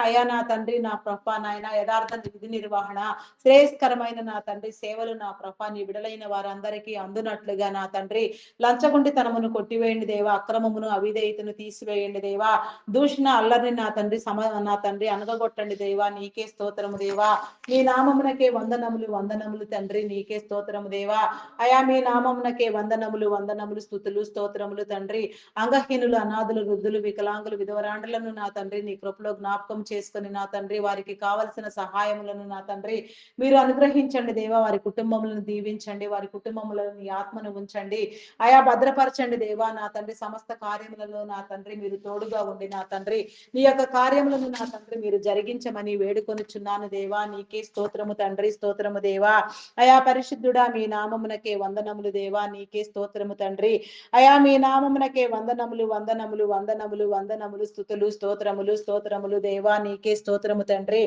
అయా నా తండ్రి నా ప్రభ నాయన యథార్థ విధి నిర్వహణ శ్రేయస్కరమైన నా తండ్రి సేవలు నా ప్రభ నీ విడలైన వారందరికీ అందునట్లుగా నా తండ్రి లంచగొండితనమును కొట్టివేయండి దేవా. అక్రమమును అవిధేయతను తీసివేయండి దేవా. దూషణ అల్లరిని నా తండ్రి నా తండ్రి అనగగొట్టండి దేవా. నీకే స్తోత్రము దేవా. మీ నామమునకే వందనములు వందనములు తండ్రి. నీకే స్తోత్రము దేవా. అయా మీ నామమునకే వందనములు వందనములు స్తుతులు స్తోత్రములు తండ్రి. అంగహీనులు, అనాథులు, వృద్ధులు, వికలాంగులు, విధవరాండ్రులను నా తండ్రి నీ కృపలో జ్ఞాపకం చేసుకుని నా తండ్రి వారికి కావలసిన సహాయములను నా తండ్రి మీరు అనుగ్రహించండి దేవా. వారి కుటుంబములను దీవించండి. వారి కుటుంబములను నీ ఆత్మను ఉంచండి. అయా భద్రపరచండి దేవా. నా తండ్రి సమస్త కార్యములలో నా తండ్రి మీరు తోడుగా ఉండి నా తండ్రి నీ యొక్క కార్యములను నా తండ్రి మీరు జరిగించమని వేడుకొనుచున్నాను దేవా. నీకే స్తోత్రము తండ్రి, స్తోత్రము దేవా. అయా పరిశుద్ధుడా మీ నామమునకే వందనములు దేవా. నీకే స్తోత్రము తండ్రి. అయా మీ నామమునకే వందనములు, వందనములు, వందనములు, వందనములు, స్తుతులు, స్తోత్రములు, స్తోత్రములు దేవా. నీకే స్తోత్రము తండ్రి.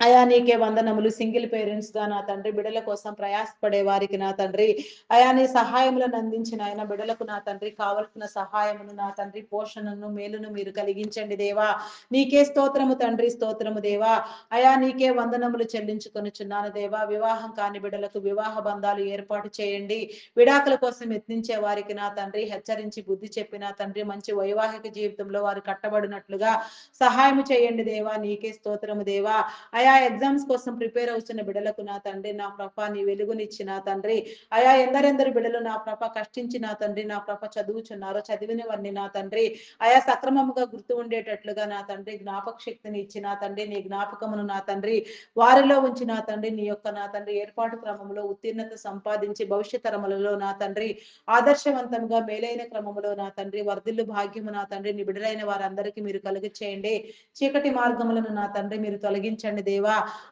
అయా నీకే వందనములు. సింగిల్ పేరెంట్స్ గా నా తండ్రి బిడల కోసం ప్రయాసపడే వారికి నా తండ్రి అయా నీ సహాయములను అందించిన ఆయన బిడలకు నా తండ్రి కావలసిన సహాయమును నా తండ్రి పోషణను మేలును మీరు కలిగించండి దేవా. నీకే స్తోత్రము తండ్రి, స్తోత్రము దేవా. అయా నీకే వందనములు చెల్లించుకొనుచున్నాను దేవా. వివాహం కాని బిడలకు వివాహ బంధాలు ఏర్పాటు చేయండి. విడాకుల కోసం యత్నించే వారికి నా తండ్రి హెచ్చరించి బుద్ధి చెప్పిన తండ్రి మంచి వైవాహిక జీవితంలో వారు కట్టబడినట్లుగా సహాయం చేయండి దేవా. నీకే స్తోత్రము దేవా. అయా ఎగ్జామ్స్ కోసం ప్రిపేర్ అవుతున్న బిడలకు నా తండ్రి నా ప్రభ నీ వెలుగునిచ్చిన తండ్రి అయా ఎందరెందరు బిడలు నా ప్రభ కష్టించి నా తండ్రి నా ప్రభ చదువుచున్నారో చదివిన వారిని నా తండ్రి అయా సక్రమముగా గుర్తు ఉండేటట్లుగా నా తండ్రి జ్ఞాపక శక్తిని ఇచ్చి నా తండ్రి నీ జ్ఞాపకమును నా తండ్రి వారిలో ఉంచి నా తండ్రి నీ యొక్క నా తండ్రి ఏర్పాటు క్రమంలో ఉత్తీర్ణత సంపాదించి భవిష్యత్ తరములలో నా తండ్రి ఆదర్శవంతంగా మేలైన క్రమములో నా తండ్రి వర్ధిల్లు భాగ్యము నా తండ్రి నీ బిడలైన వారందరికీ మీరు కలుగు చేయండి. చీకటి మార్గములను నా తండ్రి మీరు తొలగించండి దేవా.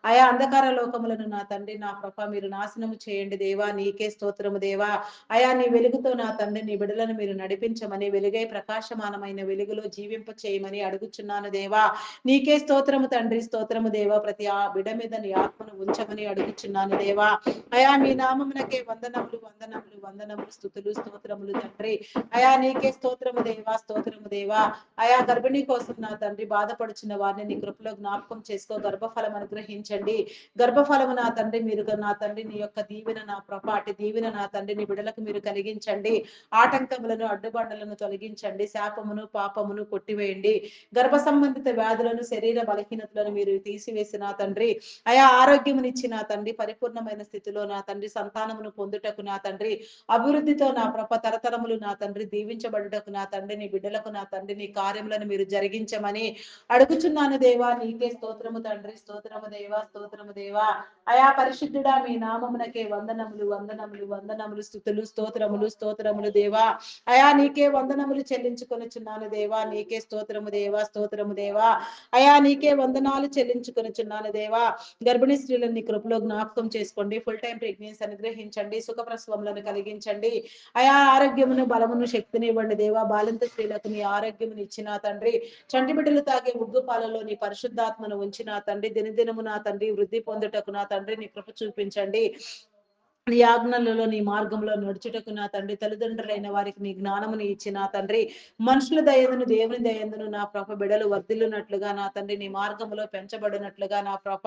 ఆయా అంధకార లోకములను నా తండ్రి నా ప్రభ మీరు నాశనము చేయండి దేవా. నీకే స్తోత్రము దేవా. అయా నీ వెలుగుతో నా తండ్రి నీ బిడలను మీరు నడిపించమని వెలుగై ప్రకాశమానమైన వెలుగులో జీవింప చేయమని అడుగుచున్నాను దేవా. నీకే స్తోత్రము తండ్రి, స్తోత్రము దేవా. ప్రతి ఆ బిడ మీద నీ ఆత్మను ఉంచమని అడుగుచున్నాను దేవా. అయా మీ నామమునకే వందనములు, వందనములు, వందనములు, స్తుతులు, స్తోత్రములు తండ్రి. అయా నీకే స్తోత్రము దేవా, స్తోత్రము దేవా. అయా గర్భిణీ కోసం నా తండ్రి బాధపడుచున్న వారిని నీ కృపలో జ్ఞాపకం చేసుకో గర్భఫలం అనుగ్రహించండి. గర్భఫలము నా తండ్రి మీరు నా తండ్రి నీ యొక్క దీవెన నా ప్రభాటి దీవెన నా తండ్రి నీ బిడలకు మీరు కలిగించండి. ఆటంకములను అడ్డుబండలను తొలగించండి. శాపమును పాపమును కొట్టివేయండి. గర్భ సంబంధిత వ్యాధులను శరీర బలహీనతలను మీరు తీసివేసిన తండ్రి అయా ఆరోగ్యమునిచ్చి నా తండ్రి పరిపూర్ణమైన స్థితిలో నా తండ్రి సంతానమును పొందుటకు నా తండ్రి అభివృద్ధితో నా ప్రభ తరతరములు నా తండ్రి దీవించబడుటకు నా తండ్రి నీ బిడ్డలకు నా తండ్రి నీ కార్యములను మీరు జరిగించమని అడుగుచున్నాను దేవా. నీకే స్తోత్రము తండ్రి, స్తోత్రము దేవా, స్తోత్రము దేవా. అయా పరిశుద్ధుడా మీ నామమునకే వందనములు, వందనములు, వందనములు, స్తుతులు, స్తోత్రములు, స్తోత్రములు దేవా. అయా నీకే వందనములు చెల్లించుకొనుచున్నాను దేవా. నీకే స్తోత్రము దేవా, స్తోత్రము దేవా. అయా నీకే వందనాలు చెల్లించుకొనుచున్నాను దేవా. గర్భిణీ స్త్రీలను నీ కృపలో జ్ఞాపకం చేసుకోండి. ఫుల్ టైం ప్రెగ్నెన్సీ అనుగ్రహించండి. సుఖ ప్రసవములను కలిగించండి. అయా ఆరోగ్యమును బలమును శక్తిని ఇవ్వండి దేవా. బాలింత స్త్రీలకు నీ ఆరోగ్యమును ఇచ్చిన తండ్రి చంటి బిడ్డలు తాగే ముగ్గు పాలలో నీ పరిశుద్ధాత్మను ఉంచిన తండ్రి దినదినము నా తండ్రి వృద్ధి పొందుటకు నా తండ్రి నీ కృప చూపించండి. నీ ఆజ్ఞలలో నీ మార్గంలో నడుచుటకు నా తండ్రి తల్లిదండ్రులైన వారికి నీ జ్ఞానముని ఇచ్చి నా తండ్రి మనుషుల దయందును దేవుని దయందును నా ప్రభ బిడలు వర్ధిల్లునట్లుగా నా తండ్రి నీ మార్గంలో పెంచబడినట్లుగా నా ప్రభ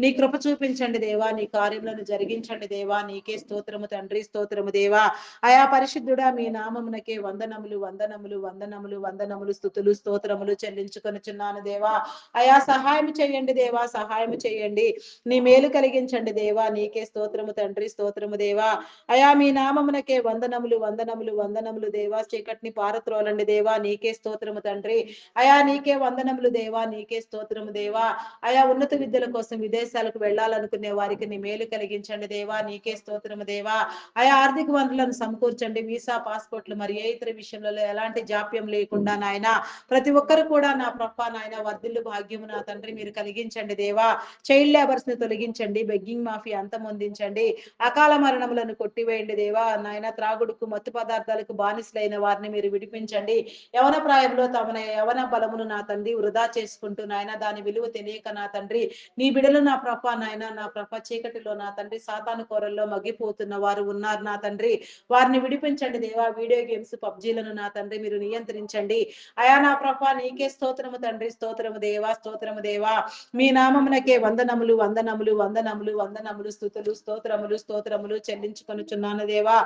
నీ కృప చూపించండి దేవా. నీ కార్యములను జరిగించండి దేవా. నీకే స్తోత్రము తండ్రి, స్తోత్రము దేవా. అయా పరిశుద్ధుడా మీ నామమునకే వందనములు, వందనములు, వందనములు, వందనములు, స్తుతులు, స్తోత్రములు చెల్లించుకొనుచున్నాను దేవా. అయా సహాయం చేయండి దేవా, సహాయం చేయండి. నీ మేలు కలిగించండి దేవా. నీకే స్తోత్రము తండ్రి, స్తోత్రము దేవా. అయా మీ నామమునకే వందనములు, వందనములు, వందనములు దేవా. చీకటిని పారత్రోలండి దేవా. నీకే స్తోత్రము తండ్రి. అయా నీకే వందనములు దేవా. నీకే స్తోత్రము దేవా. అయా ఉన్నత విద్యల కోసం విదేశాలకు వెళ్ళాలనుకునే వారికి నీ మేలు కలిగించండి దేవా. నీకే స్తోత్రము దేవా. అయా ఆర్థిక వనరులను సమకూర్చండి. వీసా, పాస్పోర్ట్లు మరి ఏ ఇతర విషయంలో ఎలాంటి జాప్యం లేకుండా నాయన ప్రతి ఒక్కరు కూడా నా ప్రభ నాయన వర్ధిల్లు భాగ్యము నా తండ్రి మీరు కలిగించండి దేవా. చైల్డ్ లేబర్స్ ని తొలగించండి. బెగ్గింగ్ మాఫియా అంతమొందించండి. అకాల మరణములను కొట్టివేయండి దేవా. నాయన త్రాగుడుకు మత్తు పదార్థాలకు బానిసలైన వారిని మీరు విడిపించండి. యవన ప్రాయంలో తమ యవన బలమును నా తండ్రి వృధా చేసుకుంటూ నాయన దాని విలువ తెలియక నా తండ్రి నీ బిడలు నా ప్రభ నాయన నా ప్రభ చీకటిలో నా తండ్రి సాతాను కోరల్లో మగ్గిపోతున్న వారు ఉన్నారు నా తండ్రి వారిని విడిపించండి దేవా. వీడియో గేమ్స్ పబ్జీలను నా తండ్రి మీరు నియంత్రించండి. అయా నా ప్రభ నీకే స్తోత్రము తండ్రి, స్తోత్రము దేవా, స్తోత్రము దేవా. మీ నామమునకే వందనములు, వందనములు, వందనములు, వందనములు, స్తుతులు, స్తోత్రములు, స్తోత్రములు చెల్లించుకొనుచున్నాను దేవా.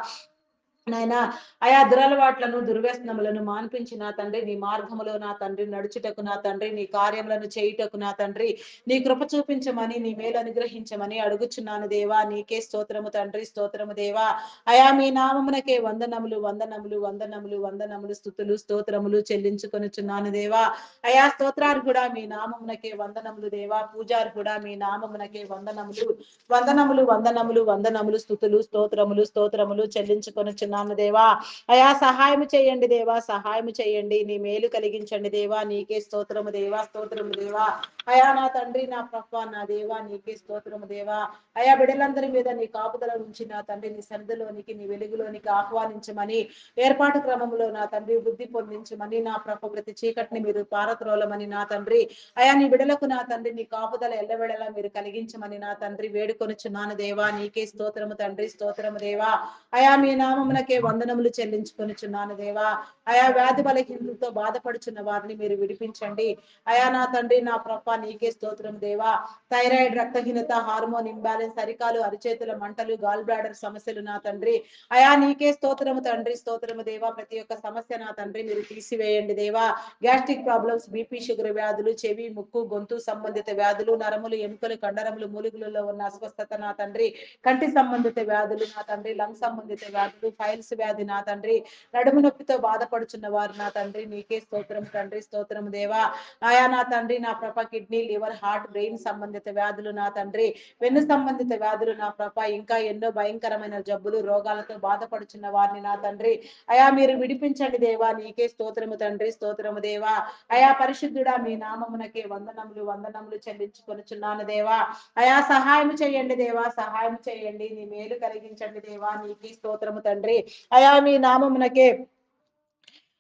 నాయనా అయా దురలవాట్లను దుర్వ్యసనములను మాన్పించి నా తండ్రి నీ మార్గములో నా తండ్రి నడుచుటకు నా తండ్రి నీ కార్యములను చేయుటకు నా తండ్రి నీ కృప చూపించమని నీ మేలు అనుగ్రహించమని అడుగుచున్నాను దేవా. నీకే స్తోత్రము తండ్రి, స్తోత్రము దేవా. అయా మీ నామమునకే వందనములు, వందనములు, వందనములు, వందనములు, స్తుతులు, స్తోత్రములు చెల్లించుకొనుచున్నాను దేవా. అయా స్తోత్రాలు కూడా మీ నామమునకే వందనములు దేవా. పూజారు కూడా మీ నామమునకే వందనములు, వందనములు, వందనములు, వందనములు, స్తుతులు, స్తోత్రములు, స్తోత్రములు చెల్లించుకొనుచున్నాను కొనుచున్నాను దేవా. అయా సహాయం చేయండి దేవా, సహాయం చేయండి, నీ మేలు కలిగించండి దేవా. నీకే స్తోత్రము దేవా, స్తోత్రము దేవా. అయా నా తండ్రి, నా ప్రభ, నా దేవా, నీకే స్తోత్రము దేవా. అయా బిడ్డలందరి మీద నీ కాపుదల ఉంచి నా తండ్రి నీ సన్నిధిలోనికి, నీ వెలుగులోనికి ఆహ్వానించమని, ఏర్పాటు క్రమంలో నా తండ్రి బుద్ధి పొందించమని, నా ప్రభ ప్రతి చీకటిని మీరు పారత్రోలమని నా తండ్రి. అయా నీ బిడలకు నా తండ్రి నీ కాపుదల ఎల్లవేళలా మీరు కలిగించమని నా తండ్రి వేడుకొనుచున్నాను దేవా. నీకే స్తోత్రము తండ్రి, స్తోత్రము దేవా. అయా మీ నామమునకే వందనములు చెల్లించుకొనుచున్నాను దేవా. అయా వ్యాధి బలహీనతతో బాధపడుచున్న వారిని మీరు విడిపించండి. అయా నా తండ్రి, నా ప్రభ నీకే స్తోత్రం దేవా. థైరాయిడ్, రక్తహీనత, హార్మోన్ ఇంబ్యాలెన్స్, అరికాలు అరిచేతుల మంటలు, గాల్ బ్లాడర్ సమస్యలు నా తండ్రి. అయా నీకే స్తోత్రము తండ్రి, స్తోత్రము దేవా. ప్రతి ఒక్క సమస్య నా తండ్రి మీరు తీసివేయండి దేవా. గ్యాస్ట్రిక్ ప్రాబ్లమ్స్, బీపీ, షుగర్ వ్యాధులు, చెవి, ముక్కు, గొంతు సంబంధిత వ్యాధులు, నరములు, ఎముకలు, కండరములు, మూలుగులలో ఉన్న అస్వస్థత నా తండ్రి, కంటి సంబంధిత వ్యాధులు నా తండ్రి, లంగ్ సంబంధిత వ్యాధులు, ఫైల్స్ వ్యాధి నా తండ్రి, నడుము నొప్పితో బాధపడుచున్న వారు నా తండ్రి నీకే స్తోత్రం తండ్రి, స్తోత్రం దేవా. ఆయా నా తండ్రి, నా ప్రభ కిడ్నీ, లివర్, హార్ట్, బ్రెయిన్ సంబంధిత వ్యాధులు నా తండ్రి, వెన్ను సంబంధిత వ్యాధులు నా ప్రభ, ఇంకా ఎన్నో భయంకరమైన జబ్బులు, రోగాలతో బాధపడుచున్న వారిని నా తండ్రి అయా మీరు విడిపించండి దేవా. నీకే స్తోత్రము తండ్రి, స్తోత్రము దేవా. అయా పరిశుద్ధుడా మీ నామమునకే వందనములు, వందనములు చెల్లించుకొనుచున్నాను దేవా. అయా సహాయం చేయండి దేవా, సహాయం చేయండి, నీ మేలు కలిగించండి దేవా. నీకే స్తోత్రము తండ్రి. అయా మీ నామమునకే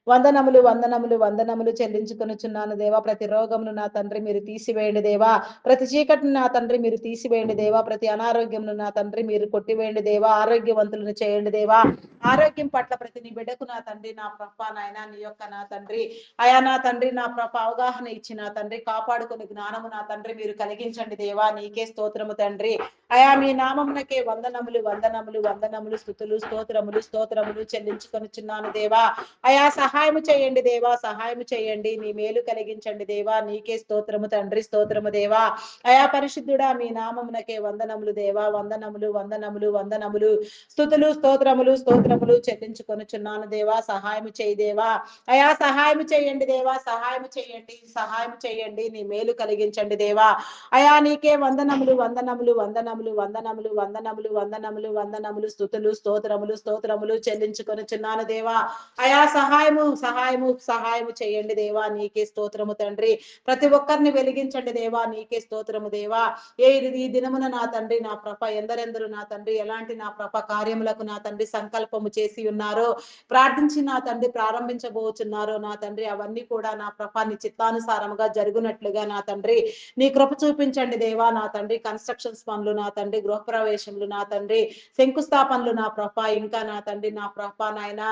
వందనములు, వందనములు, వందనములు చెల్లించుకొనుచున్నాను దేవా. ప్రతి రోగమును నా తండ్రి మీరు తీసివేయండి దేవా. ప్రతి చీకటిని నా తండ్రి మీరు తీసివేయండి దేవా. ప్రతి అనారోగ్యమును నా తండ్రి మీరు కొట్టివేయండి దేవా. ఆరోగ్యవంతులను చేయండి దేవా. ఆరోగ్యం పట్ల ప్రతి నీ బిడ్డకు నా తండ్రి, నా ప్రభ నాయన నీ యొక్క నా తండ్రి అయా నా తండ్రి, నా ప్రభ అవగాహన ఇచ్చి నా తండ్రి కాపాడుకునే జ్ఞానము నా తండ్రి మీరు కలిగించండి దేవా. నీకే స్తోత్రము తండ్రి. అయా మీ నామమునకే వందనములు, వందనములు, వందనములు, స్తుతులు, స్తోత్రములు, స్తోత్రములు చెల్లించుకొనుచున్నాను దేవా. అయా సహాయం చేయండి దేవా, సహాయం చేయండి, నీ మేలు కలిగించండి దేవా. నీకే స్తోత్రము తండ్రి, స్తోత్రము దేవా. అయా పరిశుద్ధుడా మీ నామమునకే వందనములు దేవా. వందనములు, వందనములు, వందనములు, స్తుతులు, స్తోత్రములు, స్తోత్రములు చెల్లించుకొనుచున్నాను దేవా. సహాయం చేయి దేవా. అయా సహాయం చేయండి దేవా, సహాయం చేయండి, సహాయం చేయండి, నీ మేలు కలిగించండి దేవా. అయా నీకే వందనములు, వందనములు, వందనములు, వందనములు, వందనములు, వందనములు, వందనములు, స్తుతులు, స్తోత్రములు, స్తోత్రములు చెల్లించుకొనుచున్నాను దేవా. అయా సహాయము, సహాయము, సహాయము చేయండి దేవా. నీకే స్తోత్రము తండ్రి. ప్రతి ఒక్కరిని వెలిగించండి దేవా. నీకే స్తోత్రము దేవా. ఈ దినమున నా తండ్రి, నా ప్రభ ఎందరెందరు నా తండ్రి ఎలాంటి నా ప్రభ కార్యములకు నా తండ్రి సంకల్పము చేసి ఉన్నారో, ప్రార్థించి నా తండ్రి ప్రారంభించబోచున్నారో నా తండ్రి అవన్నీ కూడా నా ప్రభ నీ చిత్తానుసారముగా జరుగునట్లుగా నా తండ్రి నీ కృప చూపించండి దేవా. నా తండ్రి కన్స్ట్రక్షన్స్ పనులు నా తండ్రి, గృహప్రవేశములు నా తండ్రి, శంకుస్థాపనలు నా ప్రభ, ఇంకా నా తండ్రి నా ప్రభ నాయన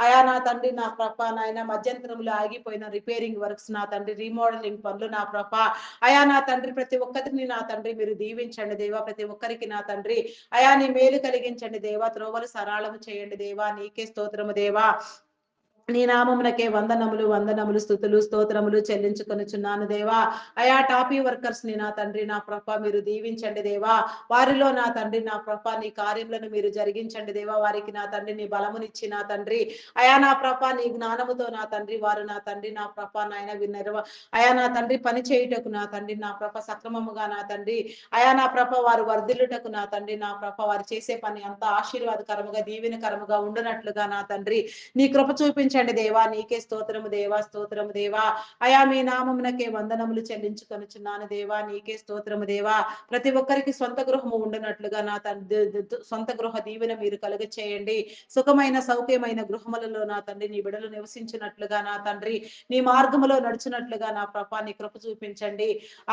అయా నా తండ్రి, నా ప్రభ నాయన మధ్యంతరములు ఆగిపోయిన రిపేరింగ్ వర్క్స్ నా తండ్రి, రీమోడలింగ్ పనులు నా ప్రభ, అయా నా తండ్రి ప్రతి ఒక్కరిని నా తండ్రి మీరు దీవించండి దేవా. ప్రతి ఒక్కరికి నా తండ్రి అయా నీ మేలు కలిగించండి దేవా. త్రోవలు సరళము చేయండి దేవా. నీకే స్తోత్రము దేవా. నీ నామమునకే వందనములు, వందనములు, స్తుతులు, స్తోత్రములు చెల్లించుకొనుచున్నాను దేవా. అయా టాపీ వర్కర్స్ ని నా తండ్రి, నా ప్రభ మీరు దీవించండి దేవా. వారిలో నా తండ్రి, నా ప్రభ నీ కార్యములను మీరు జరిగించండి దేవా. వారికి నా తండ్రి నీ బలమునిచ్చి నా తండ్రి అయా నా ప్రభ నీ జ్ఞానముతో నా తండ్రి వారు నా తండ్రి, నా ప్రభ నాయన అయా నా తండ్రి పని చేయుటకు నా తండ్రి, నా ప్రభ సక్రమముగా నా తండ్రి అయా నా ప్రభ వారు వర్ధిల్లుటకు నా తండ్రి, నా ప్రభ వారు చేసే పని అంతా ఆశీర్వాదకరముగా, దీవెనకరముగా ఉండునట్లుగా నా తండ్రి నీ కృప చూపించండి దేవా. నీకే స్తోత్రము దేవా, స్తోత్రము దేవా. అయా మీ నామమునకే వందనములు చెల్లించుకొనుచున్నాను దేవా. నీకే స్తోత్రము దేవా. ప్రతి ఒక్కరికి సొంత గృహము ఉండునట్లుగా నా తండ్రి సొంత గృహ దీవెన మీరు కలుగ చేయండి. సుఖమైన సౌఖ్యమైన గృహములలో నా తండ్రి నీ బిడలు నివసించినట్లుగా నా తండ్రి నీ మార్గములో నడుచున్నట్లుగా నా ప్రభా నీ కృప చూపించండి.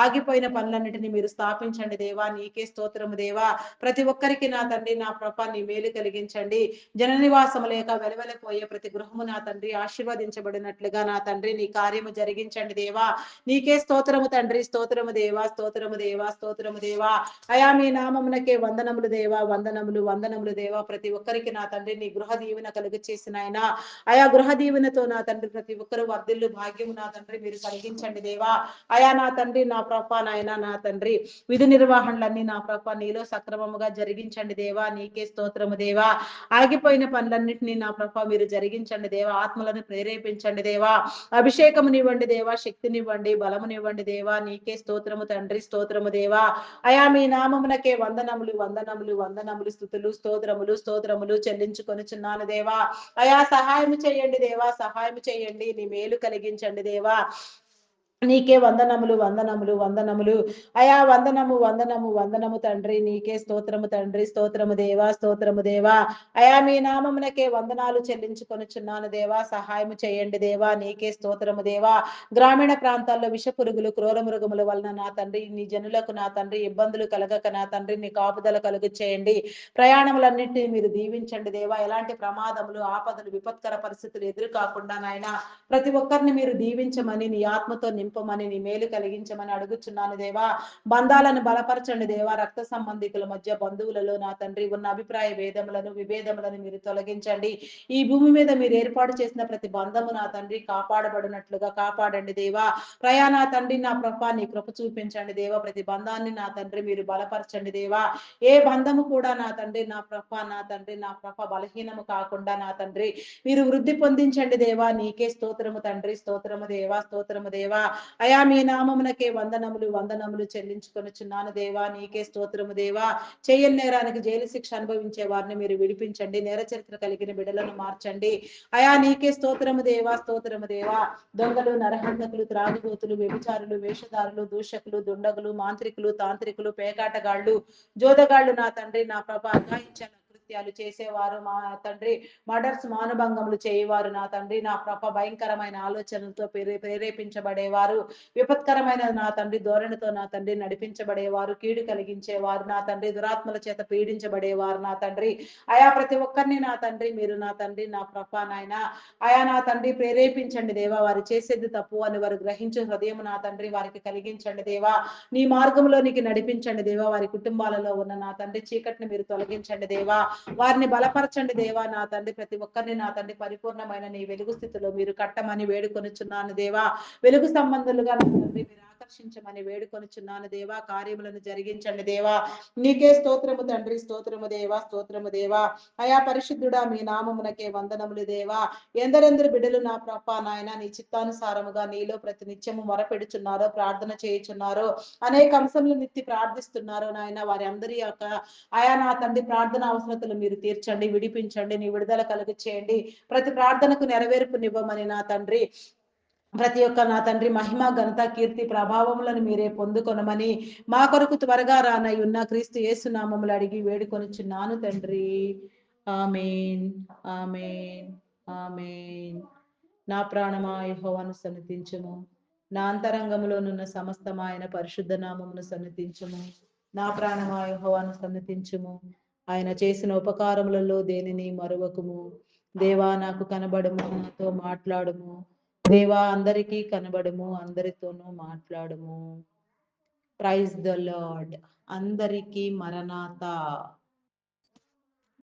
ఆగిపోయిన పనులన్నిటిని మీరు స్థాపించండి దేవా. నీకే స్తోత్రము దేవా. ప్రతి ఒక్కరికి నా తండ్రి, నా ప్రభా నీ మేలు కలిగించండి. జన నివాసము లేక వెలవెలపోయే ప్రతి గృహము నా తండ్రి ఆశీర్వదించబడినట్లుగా నా తండ్రి నీ కార్యము జరిగించండి దేవా. నీకే స్తోత్రము తండ్రి, స్తోత్రము దేవా, స్తోత్రము దేవా, స్తోత్రము దేవా. అయా మీ నామమునకే వందనములు దేవా, వందనములు, వందనములు దేవా. ప్రతి ఒక్కరికి నా తండ్రి నీ గృహ దీవెన కలుగ చేసిన ఆయన అయా గృహ దీవెనతో నా తండ్రి ప్రతి ఒక్కరు వర్ధిల్లు భాగ్యము నా తండ్రి మీరు కలిగించండి దేవా. అయా నా తండ్రి, నా ప్రభ నాయన నా తండ్రి విధి నిర్వహణలన్నీ నా ప్రభ నీలో సక్రమముగా జరిగించండి దేవా. నీకే స్తోత్రము దేవా. ఆగిపోయిన పనులన్నింటినీ నా ప్రభ మీరు జరిగించండి దేవా. ఆత్మలను ప్రేరేపించండి దేవా. అభిషేకమునివ్వండి దేవా, శక్తినివ్వండి, బలమునివ్వండి దేవా. నీకే స్తోత్రము తండ్రి, స్తోత్రము దేవా. అయా మీ నామమునకే వందనములు, వందనములు, వందనములు, స్తుతులు, స్తోత్రములు, స్తోత్రములు చెల్లించుకొనుచున్నాను దేవా. అయా సహాయం చేయండి దేవా, సహాయం చేయండి. నీ మేలు కలిగించండి దేవా. నీకే వందనములు, వందనములు, వందనములు. అయా వందనము, వందనము, వందనము తండ్రి. నీకే స్తోత్రము తండ్రి, స్తోత్రము దేవా, స్తోత్రము దేవా. అయా మీ నామమునకే వందనాలు చెల్లించుకొనుచున్నాను దేవా. సహాయము చేయండి దేవా. నీకే స్తోత్రము దేవా. గ్రామీణ ప్రాంతాల్లో విష పురుగులు, క్రూర మృగముల వలన నా తండ్రి, నీ జనులకు నా తండ్రి ఇబ్బందులు కలగక నా తండ్రి నీ కాపుదల కలుగు చేయండి. ప్రయాణములన్నింటినీ మీరు దీవించండి దేవా. ఎలాంటి ప్రమాదములు, ఆపదలు, విపత్కర పరిస్థితులు ఎదురు కాకుండా నాయన ప్రతి ఒక్కరిని మీరు దీవించమని, నీ ఆత్మతో నింపమని, నీ మేలు కలిగించమని అడుగుచున్నాను దేవా. బంధాలను బలపరచండి దేవా. రక్త సంబంధికుల మధ్య, బంధువులలో నా తండ్రి ఉన్న అభిప్రాయ భేదములను, విభేదములను మీరు తొలగించండి. ఈ భూమి మీద మీరు ఏర్పాటు చేసిన ప్రతి బంధము నా తండ్రి కాపాడబడినట్లుగా కాపాడండి దేవా. ప్రయాణ తండ్రి నా ప్రభా నీ కృప చూపించండి దేవా. ప్రతి బంధాన్ని నా తండ్రి మీరు బలపరచండి దేవా. ఏ బంధము కూడా నా తండ్రి నా ప్రభా, నా తండ్రి నా ప్రభ బలహీనము కాకుండా నా తండ్రి మీరు వృద్ధి పొందించండి దేవా. నీకే స్తోత్రము తండ్రి, స్తోత్రము దేవా, స్తోత్రము దేవా. అయా మీ నామమునకే వందనములు, వందనములు చెల్లించుకొనుచున్నాను దేవా. నీకే స్తోత్రము దేవా. చేయని నేరానికి జైలు శిక్ష అనుభవించే వారిని మీరు విడిపించండి. నేర చరిత్ర కలిగిన బిడ్డలను మార్చండి. అయా నీకే స్తోత్రము దేవా, స్తోత్రము దేవా. దొంగలు, నరహంతకులు, త్రాగుబోతులు, వ్యభిచారులు, వేషధారులు, దూషకులు, దుండగులు, మాంత్రికులు, తాంత్రికులు, పేకాటగాళ్ళు, జోదగాళ్ళు నా తండ్రి నా ప్రభ అఘాయిత్యాలు కృత్యాలు చేసేవారు మా తండ్రి, మర్డర్స్ మానభంగములు చేయవారు నా తండ్రి నా ప్రభ భయంకరమైన ఆలోచనలతో ప్రేరేపించబడేవారు, విపత్కరమైన నా తండ్రి ధోరణితో నా తండ్రి నడిపించబడేవారు, కీడు కలిగించేవారు నా తండ్రి, దురాత్మల చేత పీడించబడేవారు నా తండ్రి. అయా ప్రతి ఒక్కరిని నా తండ్రి మీరు నా తండ్రి నా ప్రభ నాయన అయా నా తండ్రి ప్రేరేపించండి దేవా. వారు చేసేది తప్పు అని వారు గ్రహించే హృదయం నా తండ్రి వారికి కలిగించండి దేవా. నీ మార్గంలోనికి నడిపించండి దేవా. వారి కుటుంబాలలో ఉన్న నా తండ్రి చీకటిని మీరు తొలగించండి దేవా. వారిని బలపరచండి దేవా. నా తండ్రి ప్రతి ఒక్కరిని నా తండ్రి పరిపూర్ణమైన నీ వెలుగు స్థితిలో మీరు కట్టమని వేడుకొనుచున్నాను దేవా. వెలుగు సంబంధులుగా నా తండ్రి మీరు ఆకర్షించమని వేడుకొనుచున్నాను దేవా. కార్యములను జరిగించండి దేవా. నీకే స్తోత్రము తండ్రి, స్తోత్రము దేవా, స్తోత్రము దేవా. అయా పరిశుద్ధుడా మీ నామమునకే వందనములు దేవా. ఎందరెందరు బిడ్డలు నా ప్రభ నాయన నీ చిత్తానుసారముగా నీలో ప్రతి నిత్యము మొరపెడుచున్నారో, ప్రార్థన చేయుచున్నారో, అనేక అంశములు నిత్తి ప్రార్థిస్తున్నారో నాయన వారి అందరి యొక్క ఆయా నా తండ్రి ప్రార్థన అవసరతలు మీరు తీర్చండి, విడిపించండి, నీ విడుదల కలుగు చేయండి. ప్రతి ప్రార్థనకు నెరవేర్పునివ్వమని నా తండ్రి ప్రతి ఒక్క నా తండ్రి మహిమ, ఘనత, కీర్తి, ప్రభావములను మీరే పొందుకొనమని మా కొరకు త్వరగా రానై ఉన్న క్రీస్తు యేసు నామములు అడిగి వేడుకొనుచున్నాను తండ్రి. ఆమేన్, ఆమేన్, ఆమేన్. నా ప్రాణమా యెహోవాను సన్నిధించుము. నా అంతరంగములోనున్న సమస్తము ఆయన పరిశుద్ధ నామమును సన్నిధించుము. నా ప్రాణమా యెహోవాను సన్నిధించుము. ఆయన చేసిన ఉపకారములలో దేనిని మరువకుము. దేవా నాకు కనబడుము, నాతో మాట్లాడుము. దేవా అందరికీ కనబడుము, అందరితోనూ మాట్లాడుము. Praise the lord. అందరికీ మరణాత.